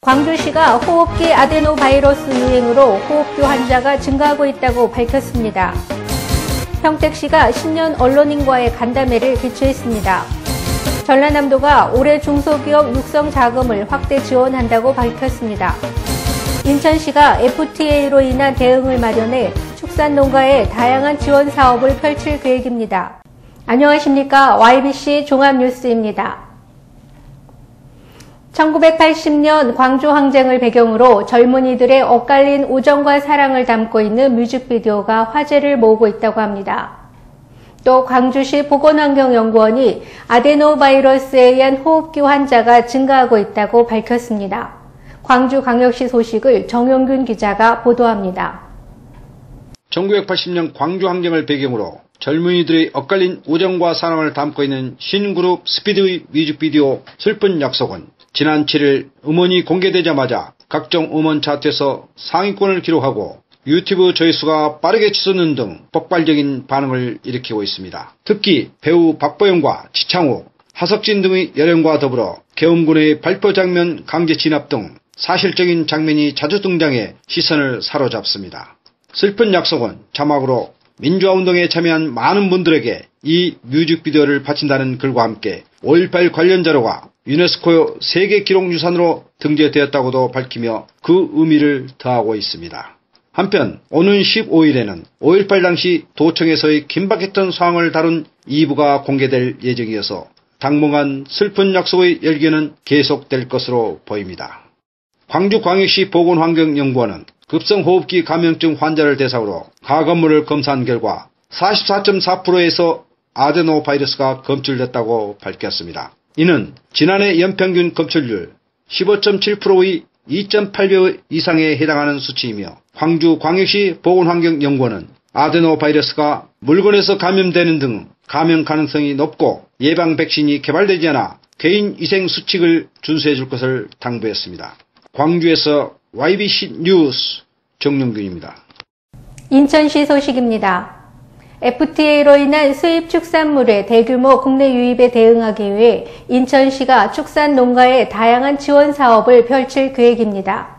광주시가 호흡기 아데노바이러스 유행으로 호흡기 환자가 증가하고 있다고 밝혔습니다. 평택시가 신년 언론인과의 간담회를 개최했습니다. 전라남도가 올해 중소기업 육성 자금을 확대 지원한다고 밝혔습니다. 인천시가 FTA로 인한 대응을 마련해 축산농가에 다양한 지원 사업을 펼칠 계획입니다. 안녕하십니까? YBC 종합뉴스입니다. 1980년 광주 항쟁을 배경으로 젊은이들의 엇갈린 우정과 사랑을 담고 있는 뮤직비디오가 화제를 모으고 있다고 합니다. 또 광주시 보건환경연구원이 아데노바이러스에 의한 호흡기 환자가 증가하고 있다고 밝혔습니다. 광주광역시 소식을 정용균 기자가 보도합니다. 1980년 광주 항쟁을 배경으로 젊은이들의 엇갈린 우정과 사랑을 담고 있는 신그룹 스피드의 뮤직비디오 슬픈 약속은 지난 7일 음원이 공개되자마자 각종 음원 차트에서 상위권을 기록하고 유튜브 조회수가 빠르게 치솟는 등 폭발적인 반응을 일으키고 있습니다. 특히 배우 박보영과 지창욱, 하석진 등의 열연과 더불어 계엄군의 발포 장면 강제 진압 등 사실적인 장면이 자주 등장해 시선을 사로잡습니다. 슬픈 약속은 자막으로 민주화운동에 참여한 많은 분들에게 이 뮤직비디오를 바친다는 글과 함께 5.18 관련 자료가 유네스코 세계기록유산으로 등재되었다고도 밝히며 그 의미를 더하고 있습니다. 한편 오는 15일에는 5.18 당시 도청에서의 긴박했던 상황을 다룬 2부가 공개될 예정이어서 당분간 슬픈 약속의 열기는 계속될 것으로 보입니다. 광주광역시 보건환경연구원은 급성호흡기 감염증 환자를 대상으로 가건물을 검사한 결과 44.4%에서 아데노바이러스가 검출됐다고 밝혔습니다. 이는 지난해 연평균 검출률 15.7%의 2.8배 이상에 해당하는 수치이며 광주광역시 보건환경연구원은 아데노바이러스가 물건에서 감염되는 등 감염 가능성이 높고 예방 백신이 개발되지 않아 개인 위생 수칙을 준수해 줄 것을 당부했습니다. 광주에서 YBC 뉴스 정용균입니다. 인천시 소식입니다. FTA로 인한 수입 축산물의 대규모 국내 유입에 대응하기 위해 인천시가 축산 농가에 다양한 지원 사업을 펼칠 계획입니다.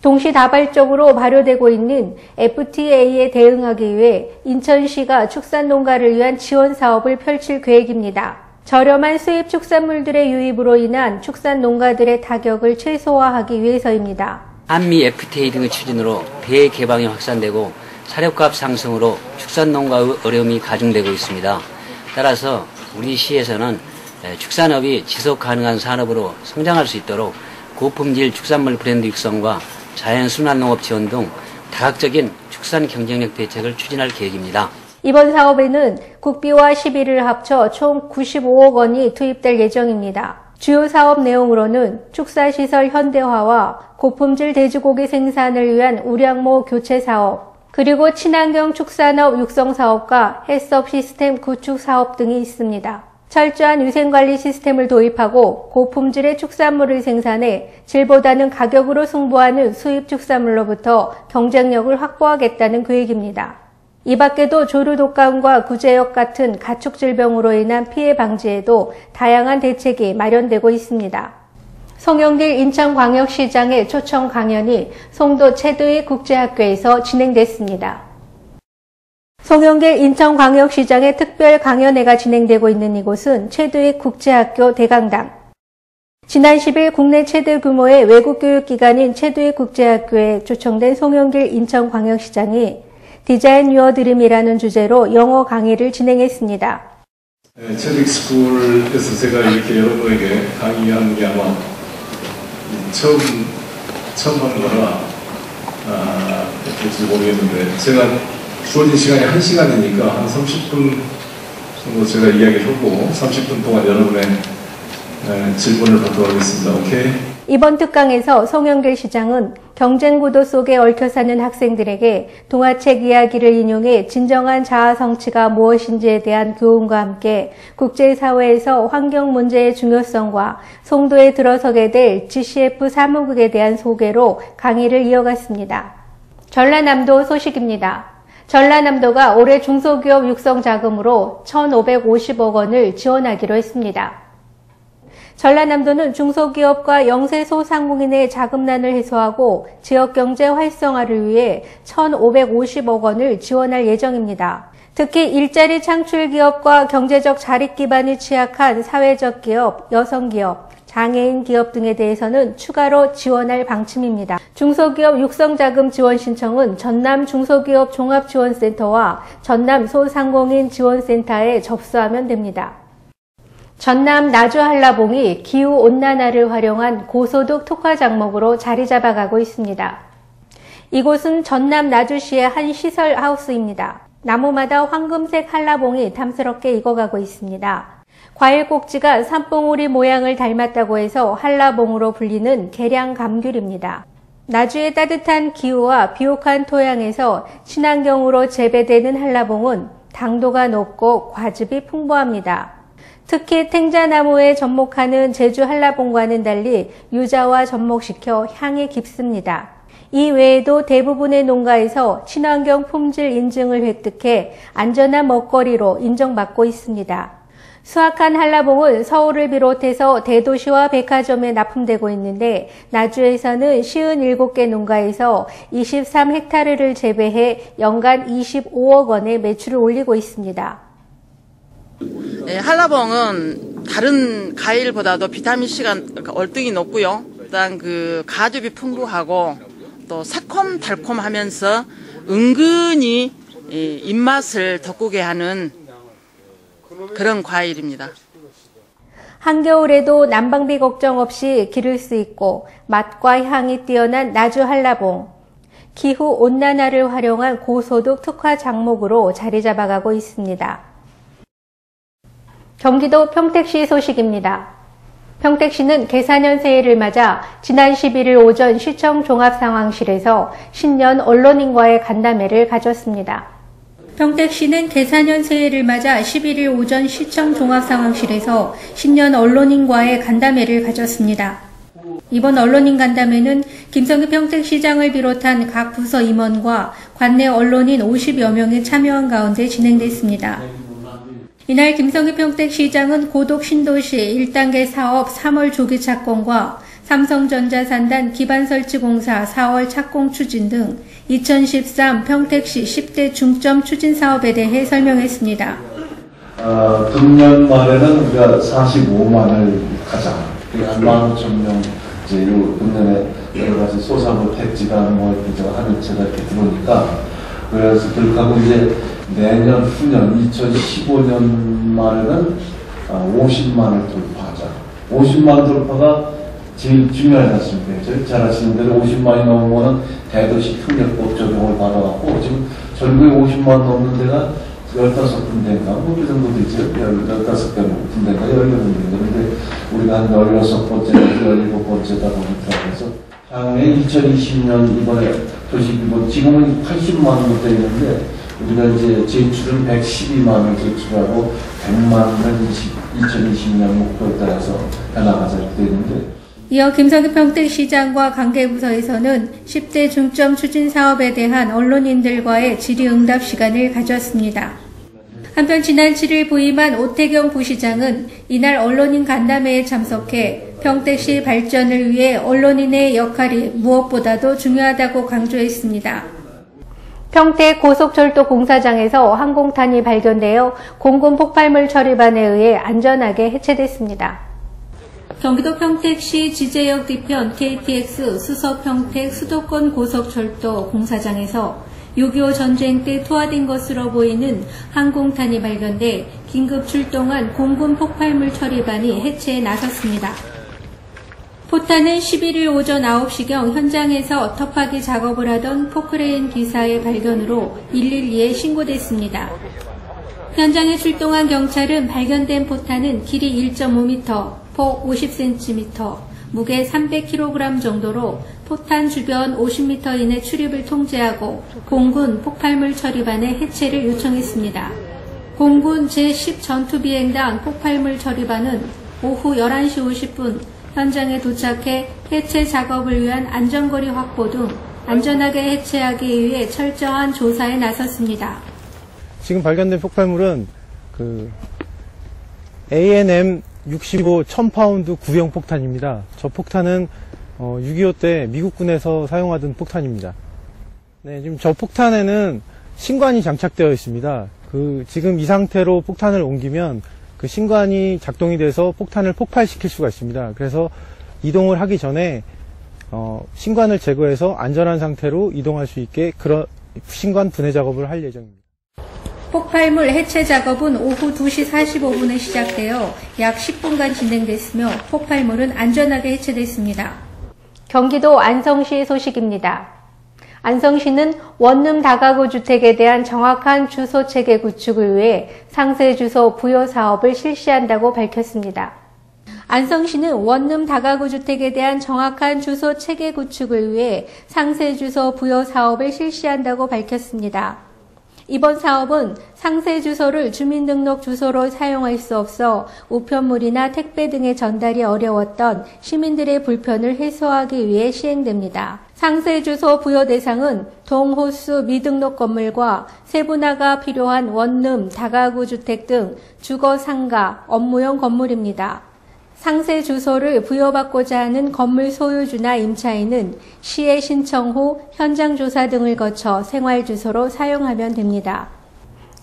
동시다발적으로 발효되고 있는 FTA에 대응하기 위해 인천시가 축산 농가를 위한 지원 사업을 펼칠 계획입니다. 저렴한 수입 축산물들의 유입으로 인한 축산 농가들의 타격을 최소화하기 위해서입니다. 한미 FTA 등의 추진으로 배 개방이 확산되고 사료값 상승으로 축산농가의 어려움이 가중되고 있습니다. 따라서 우리 시에서는 축산업이 지속 가능한 산업으로 성장할 수 있도록 고품질 축산물 브랜드 육성과 자연순환농업 지원 등 다각적인 축산 경쟁력 대책을 추진할 계획입니다. 이번 사업에는 국비와 시비를 합쳐 총 95억 원이 투입될 예정입니다. 주요 사업 내용으로는 축사시설 현대화와 고품질 돼지고기 생산을 위한 우량모 교체 사업, 그리고 친환경 축산업 육성 사업과 해썹 시스템 구축 사업 등이 있습니다. 철저한 위생관리 시스템을 도입하고 고품질의 축산물을 생산해 질보다는 가격으로 승부하는 수입 축산물로부터 경쟁력을 확보하겠다는 계획입니다. 이 밖에도 조류 독감과 구제역 같은 가축 질병으로 인한 피해 방지에도 다양한 대책이 마련되고 있습니다. 송영길 인천광역시장의 초청 강연이 송도 최두익 국제학교에서 진행됐습니다. 송영길 인천광역시장의 특별 강연회가 진행되고 있는 이곳은 최두익 국제학교 대강당. 지난 10일 국내 최대 규모의 외국교육기관인 최두익 국제학교에 초청된 송영길 인천광역시장이 디자인 유어 드림이라는 주제로 영어 강의를 진행했습니다. 체릭 스쿨에서 제가 이렇게 여러분에게 강의하는 게 아마 처음 하는 거라 어떨지 모르겠는데 제가 주어진 시간이 1시간이니까 한 30분 정도 제가 이야기를 하고 30분 동안 여러분의 질문을 받도록 하겠습니다. 오케이? 이번 특강에서 송영길 시장은 경쟁 구도 속에 얽혀 사는 학생들에게 동화책 이야기를 인용해 진정한 자아 성취가 무엇인지에 대한 교훈과 함께 국제사회에서 환경 문제의 중요성과 송도에 들어서게 될 GCF 사무국에 대한 소개로 강의를 이어갔습니다. 전라남도 소식입니다. 전라남도가 올해 중소기업 육성 자금으로 1,550억 원을 지원하기로 했습니다. 전라남도는 중소기업과 영세 소상공인의 자금난을 해소하고 지역경제 활성화를 위해 1,550억 원을 지원할 예정입니다. 특히 일자리 창출 기업과 경제적 자립 기반이 취약한 사회적 기업, 여성기업, 장애인 기업 등에 대해서는 추가로 지원할 방침입니다. 중소기업 육성자금 지원 신청은 전남 중소기업 종합지원센터와 전남 소상공인 지원센터에 접수하면 됩니다. 전남 나주 한라봉이 기후온난화를 활용한 고소득 특화 장목으로 자리 잡아가고 있습니다. 이곳은 전남 나주시의 한 시설 하우스입니다. 나무마다 황금색 한라봉이 탐스럽게 익어가고 있습니다. 과일 꼭지가 산봉우리 모양을 닮았다고 해서 한라봉으로 불리는 계량감귤입니다. 나주의 따뜻한 기후와 비옥한 토양에서 친환경으로 재배되는 한라봉은 당도가 높고 과즙이 풍부합니다. 특히 탱자나무에 접목하는 제주 한라봉과는 달리 유자와 접목시켜 향이 깊습니다. 이 외에도 대부분의 농가에서 친환경 품질 인증을 획득해 안전한 먹거리로 인정받고 있습니다. 수확한 한라봉은 서울을 비롯해서 대도시와 백화점에 납품되고 있는데 나주에서는 57개 농가에서 23헥타르를 재배해 연간 25억 원의 매출을 올리고 있습니다. 네, 한라봉은 다른 과일보다도 비타민C가 월등히 높고요. 일단 가즙이 풍부하고 또 새콤달콤하면서 은근히 입맛을 돋구게 하는 그런 과일입니다. 한겨울에도 난방비 걱정 없이 기를 수 있고 맛과 향이 뛰어난 나주 한라봉. 기후 온난화를 활용한 고소득 특화 장목으로 자리 잡아가고 있습니다. 경기도 평택시 소식입니다. 평택시는 개사년 새해를 맞아 지난 11일 오전 시청 종합상황실에서 신년 언론인과의 간담회를 가졌습니다. 평택시는 개사년 새해를 맞아 11일 오전 시청 종합상황실에서 신년 언론인과의 간담회를 가졌습니다. 이번 언론인 간담회는 김성기 평택시장을 비롯한 각 부서 임원과 관내 언론인 50여 명이 참여한 가운데 진행됐습니다. 이날 김성기 평택시장은 고독 신도시 1단계 사업 3월 조기 착공과 삼성전자 산단 기반설치공사 4월 착공 추진 등 2013 평택시 10대 중점 추진 사업에 대해 설명했습니다. 금년 말에는 우리가 45만을 가자. 한 15,000명 이제 금년에 여러 가지 소상공 택지가 하는 제가 이렇게 들어오니까 그래서 그렇게 하고 이제 내년 후년 2015년 말에는 50만을 돌파하자. 50만 돌파가 제일 중요하지 않습니까? 잘 아시는 대로 50만이 넘은 거는 대도시 협력법 적용을 받아갖고 지금 전국에 50만 넘는 데가 15군데인가 그 정도 되죠. 15군데인가 18군데인가. 그런데 우리가 한 16번째, 17번째다 보니까 그래서 향후에 2020년 이번에 도시기본 지금은 80만으로 되어 있는데 우리가 이제 제출은 112만을 제출하고 100만을 2020년 목표에 따라서 해나가자 이렇게 되어 있는데 이어 김성기 평택시장과 관계부서에서는 10대 중점 추진 사업에 대한 언론인들과의 질의응답 시간을 가졌습니다. 한편 지난 7일 부임한 오태경 부시장은 이날 언론인 간담회에 참석해 평택시 발전을 위해 언론인의 역할이 무엇보다도 중요하다고 강조했습니다. 평택 고속철도 공사장에서 항공탄이 발견되어 공군 폭발물 처리반에 의해 안전하게 해체됐습니다. 경기도 평택시 지제역 뒤편 KTX 수서평택 수도권 고속철도 공사장에서 6.25 전쟁 때 투하된 것으로 보이는 항공탄이 발견돼 긴급 출동한 공군 폭발물 처리반이 해체에 나섰습니다. 포탄은 11일 오전 9시경 현장에서 터파기 작업을 하던 포크레인 기사의 발견으로 112에 신고됐습니다. 현장에 출동한 경찰은 발견된 포탄은 길이 1.5m, 폭 50cm, 무게 300kg 정도로 포탄 주변 50m 이내 출입을 통제하고 공군 폭발물 처리반에 해체를 요청했습니다. 공군 제10 전투비행단 폭발물 처리반은 오후 11시 50분 현장에 도착해 해체 작업을 위한 안전거리 확보 등 안전하게 해체하기 위해 철저한 조사에 나섰습니다. 지금 발견된 폭발물은 ANM 65 1000파운드 구형 폭탄입니다. 저 폭탄은 6.25 때 미국군에서 사용하던 폭탄입니다. 네, 지금 저 폭탄에는 신관이 장착되어 있습니다. 지금 이 상태로 폭탄을 옮기면 그 신관이 작동이 돼서 폭탄을 폭발시킬 수가 있습니다. 그래서 이동을 하기 전에 신관을 제거해서 안전한 상태로 이동할 수 있게 그런 신관 분해 작업을 할 예정입니다. 폭발물 해체 작업은 오후 2시 45분에 시작되어 약 10분간 진행됐으며 폭발물은 안전하게 해체됐습니다. 경기도 안성시의 소식입니다. 안성시는 원룸 다가구 주택에 대한 정확한 주소 체계 구축을 위해 상세 주소 부여 사업을 실시한다고 밝혔습니다. 안성시는 원룸 다가구 주택에 대한 정확한 주소 체계 구축을 위해 상세 주소 부여 사업을 실시한다고 밝혔습니다. 이번 사업은 상세 주소를 주민등록 주소로 사용할 수 없어 우편물이나 택배 등의 전달이 어려웠던 시민들의 불편을 해소하기 위해 시행됩니다. 상세 주소 부여 대상은 동호수 미등록 건물과 세분화가 필요한 원룸, 다가구 주택 등 주거 상가, 업무용 건물입니다. 상세 주소를 부여받고자 하는 건물 소유주나 임차인은 시에 신청 후 현장 조사 등을 거쳐 생활 주소로 사용하면 됩니다.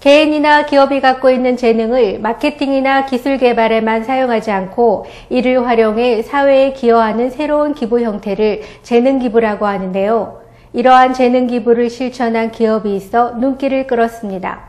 개인이나 기업이 갖고 있는 재능을 마케팅이나 기술 개발에만 사용하지 않고 이를 활용해 사회에 기여하는 새로운 기부 형태를 재능 기부라고 하는데요. 이러한 재능 기부를 실천한 기업이 있어 눈길을 끌었습니다.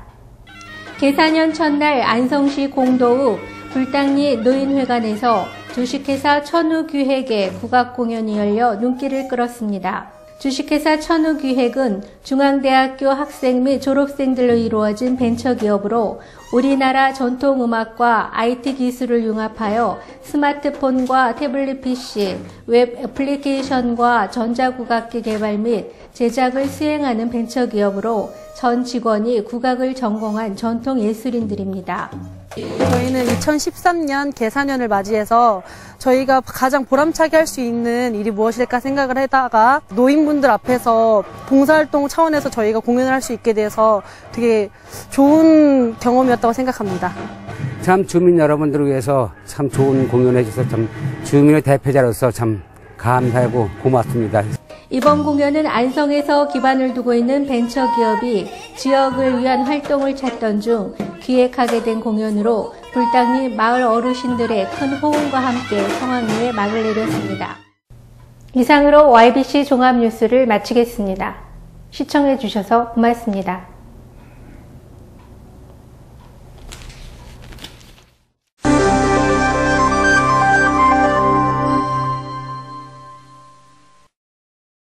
계사년 첫날 안성시 공도읍 불당리 노인회관에서 주식회사 천우기획의 국악공연이 열려 눈길을 끌었습니다. 주식회사 천우기획은 중앙대학교 학생 및 졸업생들로 이루어진 벤처기업으로 우리나라 전통음악과 IT 기술을 융합하여 스마트폰과 태블릿 PC, 웹 애플리케이션과 전자국악기 개발 및 제작을 수행하는 벤처기업으로 전 직원이 국악을 전공한 전통예술인들입니다. 저희는 2013년 개사년을 맞이해서 저희가 가장 보람차게 할 수 있는 일이 무엇일까 생각을 하다가 노인분들 앞에서 봉사활동 차원에서 저희가 공연을 할 수 있게 돼서 되게 좋은 경험이었다고 생각합니다. 참 주민 여러분들을 위해서 참 좋은 공연을 해주셔서 참 주민의 대표자로서 참 감사하고 고맙습니다. 이번 공연은 안성에서 기반을 두고 있는 벤처기업이 지역을 위한 활동을 찾던 중 기획하게 된 공연으로 불당리 마을 어르신들의 큰 호응과 함께 성황리에 막을 내렸습니다. 이상으로 YBC 종합뉴스를 마치겠습니다. 시청해 주셔서 고맙습니다.